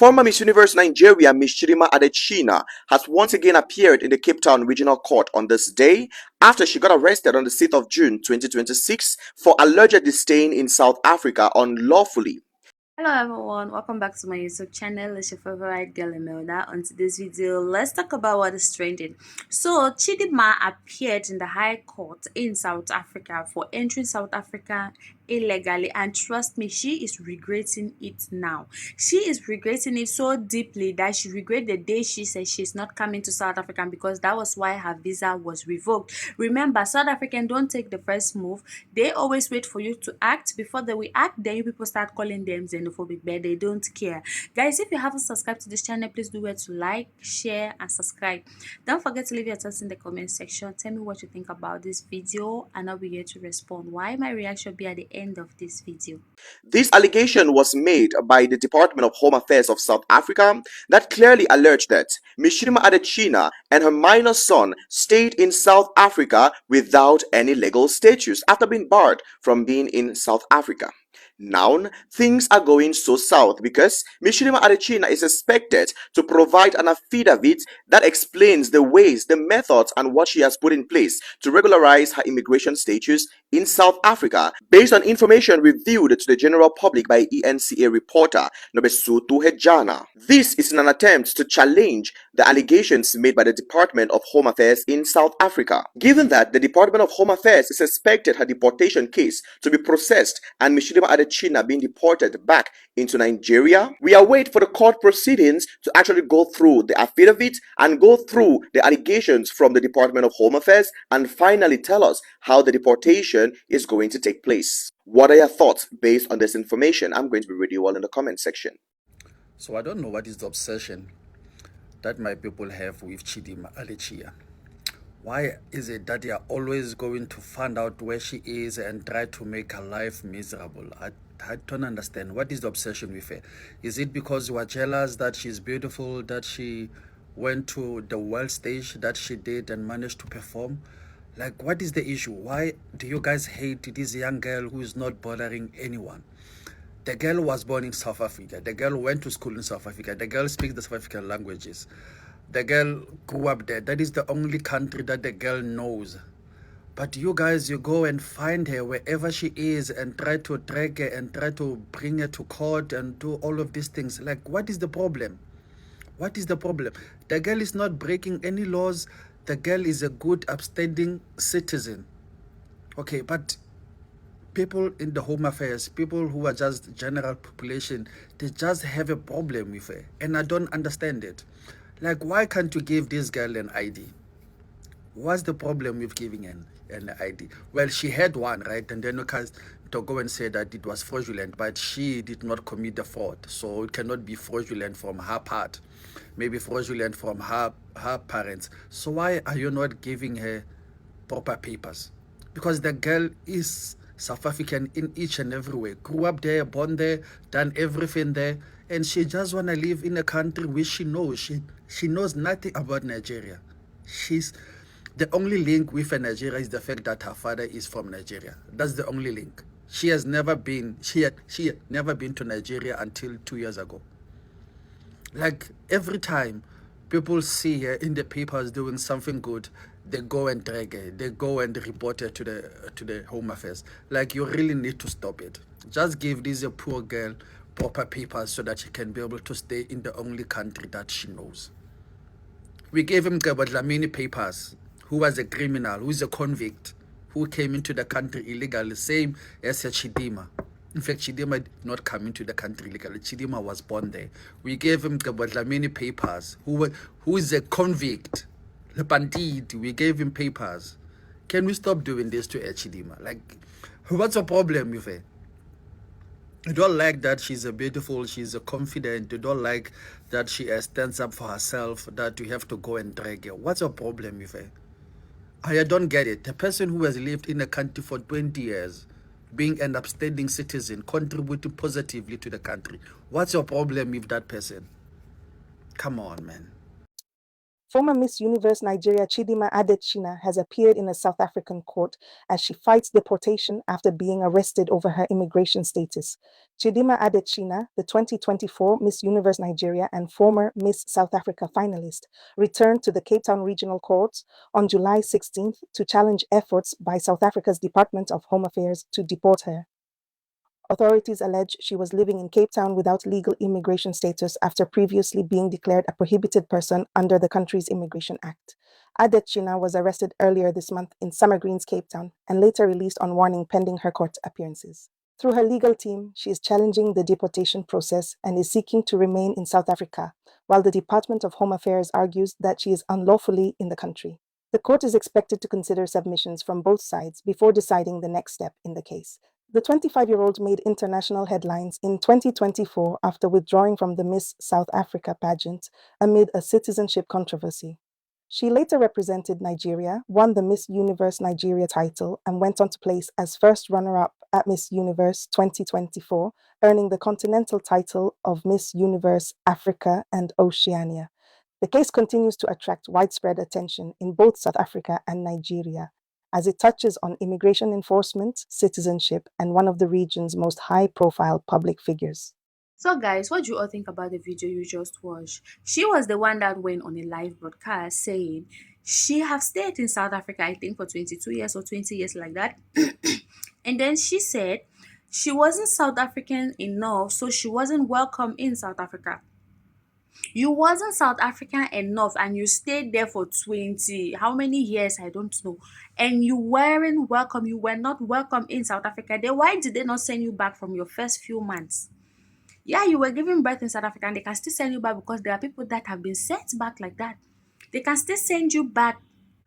Former Miss Universe Nigeria Miss Chidimma Adetshina has once again appeared in the Cape Town Regional Court on this day after she got arrested on the 6th of June 2026 for allegedly staying in South Africa unlawfully. Hello everyone, welcome back to my YouTube channel. It's your favorite girl Imelda. On today's video, let's talk about what is trending. So Chidimma appeared in the High Court in South Africa for entering South Africa illegally, and trust me, she is regretting it now. She is regretting it so deeply that she regret the day she said she's not coming to South Africa, because that was why her visa was revoked. Remember, South African don't take the first move. They always wait for you to act before they will act. Then you people start calling them xenophobic, but they don't care. Guys, if you haven't subscribed to this channel, please do it to like, share and subscribe. Don't forget to leave your thoughts in the comment section. Tell me what you think about this video and I'll be here to respond. Why my reaction be at the end of this video. This allegation was made by the Department of Home Affairs of South Africa that clearly alleged that Ms. Chidimma Adetshina and her minor son stayed in South Africa without any legal status after being barred from being in South Africa. Now, things are going so south because Ms. Chidimma Adetshina is expected to provide an affidavit that explains the ways, the methods, and what she has put in place to regularize her immigration status in South Africa based on information revealed to the general public by ENCA reporter Nobesutu Hejana. This is in an attempt to challenge the allegations made by the Department of Home Affairs in South Africa. Given that the Department of Home Affairs is expected her deportation case to be processed and Ms. Chidimma Adetshina being deported back into Nigeria, we await for the court proceedings to actually go through the affidavit and go through the allegations from the Department of Home Affairs and finally tell us how the deportation is going to take place. What are your thoughts based on this information? I'm going to be reading you all in the comment section. So I don't know what is the obsession that my people have with Chidimma Adetshina. Why is it that they are always going to find out where she is and try to make her life miserable? I don't understand. What is the obsession with her? Is it because you are jealous that she's beautiful, that she went to the world stage that she did and managed to perform? Like, what is the issue? Why do you guys hate this young girl who is not bothering anyone? The girl was born in South Africa. The girl went to school in South Africa. The girl speaks the South African languages. The girl grew up there. That is the only country that the girl knows. But you guys, you go and find her wherever she is and try to drag her and try to bring her to court and do all of these things. Like, what is the problem? What is the problem? The girl is not breaking any laws. The girl is a good, upstanding citizen. Okay, but people in the Home Affairs, people who are just general population, they just have a problem with her. And I don't understand it. Like, why can't you give this girl an ID? What's the problem with giving an ID? Well, she had one, right? And then you can to go and say that it was fraudulent, but she did not commit the fraud. So it cannot be fraudulent from her part. Maybe fraudulent from her parents. So why are you not giving her proper papers? Because the girl is South African in each and every way. Grew up there, born there, done everything there. And she just want to live in a country which she knows. She knows nothing about Nigeria. She's the only link with Nigeria is the fact that her father is from Nigeria. That's the only link. She had never been to Nigeria until 2 years ago. Like, every time people see her in the papers doing something good, they go and drag her. They go and report her to the Home Affairs. Like, you really need to stop it. Just give this a poor girl proper papers so that she can be able to stay in the only country that she knows. We gave him Dlamini papers, who was a criminal, who is a convict, who came into the country illegally, same as a Chidimma. In fact, Chidimma did not come into the country illegally. Chidimma was born there. We gave him Dlamini papers, who is a convict, the bandit. We gave him papers. Can we stop doing this to Chidimma? Like, what's the problem with her? You don't like that she's a beautiful, she's a confident. You don't like that she stands up for herself, that you have to go and drag her. What's your problem with her? I don't get it. A person who has lived in a country for 20 years, being an upstanding citizen, contributing positively to the country. What's your problem with that person? Come on, man. Former Miss Universe Nigeria Chidimma Adetshina has appeared in a South African court as she fights deportation after being arrested over her immigration status. Chidimma Adetshina, the 2024 Miss Universe Nigeria and former Miss South Africa finalist, returned to the Cape Town Regional Court on July 16th to challenge efforts by South Africa's Department of Home Affairs to deport her. Authorities allege she was living in Cape Town without legal immigration status after previously being declared a prohibited person under the country's Immigration Act. Adetshina was arrested earlier this month in Summer Green's Cape Town and later released on warning pending her court appearances. Through her legal team, she is challenging the deportation process and is seeking to remain in South Africa, while the Department of Home Affairs argues that she is unlawfully in the country. The court is expected to consider submissions from both sides before deciding the next step in the case. The 25-year-old made international headlines in 2024 after withdrawing from the Miss South Africa pageant amid a citizenship controversy. She later represented Nigeria, won the Miss Universe Nigeria title, and went on to place as first runner-up at Miss Universe 2024, earning the continental title of Miss Universe Africa and Oceania. The case continues to attract widespread attention in both South Africa and Nigeria, as it touches on immigration enforcement, citizenship, and one of the region's most high-profile public figures. So, guys, what do you all think about the video you just watched? She was the one that went on a live broadcast saying she have stayed in South Africa, I think, for 22 years or 20 years like that. And then she said she wasn't South African enough, so she wasn't welcome in South Africa. You wasn't South African enough and you stayed there for 20, how many years, I don't know. And you weren't welcome, you were not welcome in South Africa. Then why did they not send you back from your first few months? Yeah, you were giving birth in South Africa and they can still send you back because there are people that have been sent back like that. They can still send you back.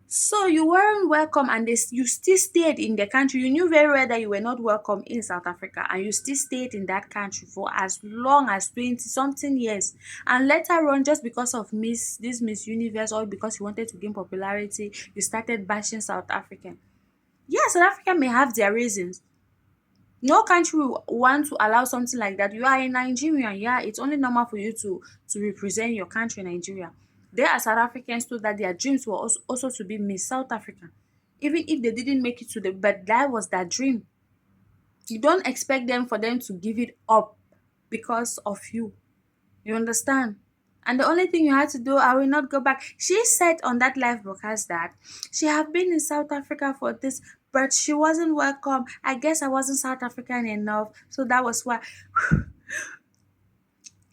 So you weren't welcome and you still stayed in the country. You knew very well that you were not welcome in South Africa and you still stayed in that country for as long as 20 something years. And later on, just because of Miss Universe or because you wanted to gain popularity, you started bashing South African. Yeah, South Africa may have their reasons. No country will want to allow something like that. You are in Nigeria, yeah, it's only normal for you to represent your country, Nigeria. There are South Africans too that their dreams were also to be Miss South Africa, even if they didn't make it to the, but that was their dream. You don't expect them for them to give it up because of you. You understand? And the only thing you had to do, I will not go back. She said on that live broadcast that she have been in South Africa for this, but she wasn't welcome. I guess I wasn't South African enough, so that was why.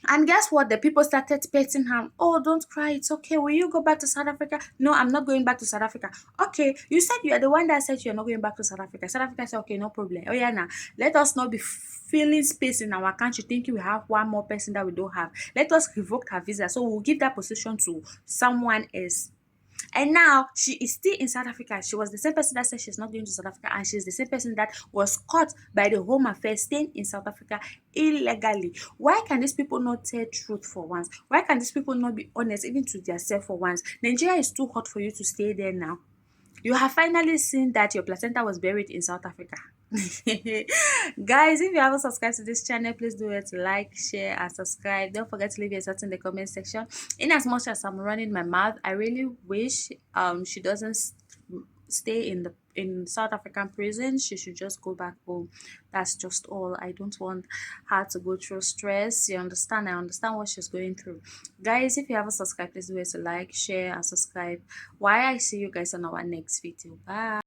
And guess what? The people started petting her. Oh, don't cry. It's okay. Will you go back to South Africa? No, I'm not going back to South Africa. Okay, you said you are the one that said you're not going back to South Africa. South Africa said, okay, no problem. Oh, yeah, now let us not be filling space in our country thinking we have one more person that we don't have. Let us revoke her visa. So we'll give that position to someone else. And now she is still in South Africa. She was the same person that said she's not going to South Africa, and she's the same person that was caught by the Home Affairs staying in South Africa illegally. Why can these people not tell truth for once? Why can these people not be honest even to themselves for once? Nigeria is too hot for you to stay there now. You have finally seen that your placenta was buried in South Africa. Guys, if you haven't subscribed to this channel, please do it, like, share, and subscribe. Don't forget to leave your thoughts in the comment section. In as much as I'm running my mouth, I really wish she doesn't stay in South African prison. She should just go back home. That's just all. I don't want her to go through stress. You understand? I understand what she's going through. Guys, if you haven't subscribed, please do it, like, share, and subscribe. Why I see you guys on our next video. Bye.